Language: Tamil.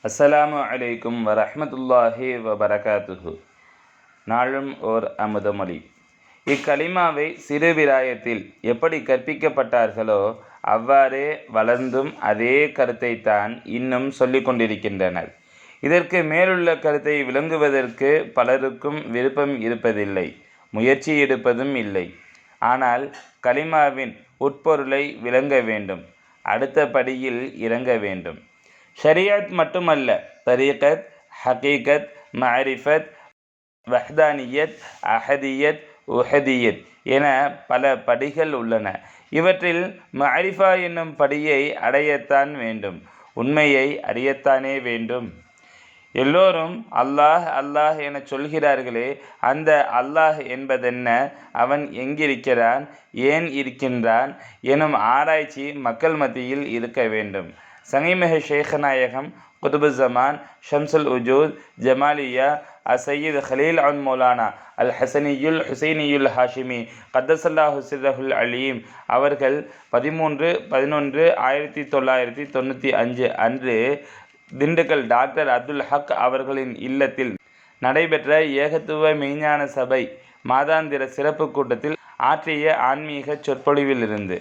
அஸ்ஸலாமு அலைக்கும் வரஹ்மத்துல்லாஹி வபரகாத்துஹு. நாளும் ஓர் அமுதமொழி. இக்கலிமாவை சிறு பிராயத்தில் எப்படி கற்பிக்கப்பட்டார்களோ அவ்வாறே வளர்ந்தும் அதே கருத்தை தான் இன்னும் சொல்லிக் கொண்டிருக்கின்றனர். இதற்கு மேலுள்ள கருத்தை விளங்குவதற்கு பலருக்கும் விருப்பம் இருப்பதில்லை, முயற்சி எடுப்பதும் இல்லை. ஆனால் கலிமாவின் உட்பொருளை விளங்க வேண்டும், அடுத்த படியில் இறங்க வேண்டும். ஷரியத் மட்டுமல்ல, தரீகத், ஹகீகத், மஅரிஃபத், வஹ்தானியத், அஹதியத், உஹதியத் என பல படிகள் உள்ளன. இவற்றில் மஅரிஃபா என்னும் படியை அடையத்தான் வேண்டும், உண்மையை அறியத்தானே வேண்டும். எல்லோரும் அல்லாஹ் அல்லாஹ் என சொல்கிறார்களே, அந்த அல்லாஹ் என்பதென்ன, அவன் எங்கிருக்கிறான், ஏன் இருக்கின்றான் எனும் ஆராய்ச்சி மக்கள் மத்தியில் இருக்க வேண்டும். சங்கீமிகு ஷேഖநாயகம் குதுபுஸ்ஸமான் ஷம்சுல் உஜூத் ஜமாலியா அசையீத் ஹலீல் அன் மௌலானா அல் ஹசனியுல் ஹுசைனியுல் ஹாஷிமி கத்தஸல்லாஹு சிர்ரஹுல் அலீம் அவர்கள் 13/11/1995 அன்று திண்டுக்கல் டாக்டர் அப்துல் ஹக் அவர்களின் இல்லத்தில் நடைபெற்ற ஏகத்துவ மெய்ஞான சபை மாதாந்திர சிறப்பு கூட்டத்தில் ஆற்றிய ஆன்மீக சொற்பொழிவிலிருந்து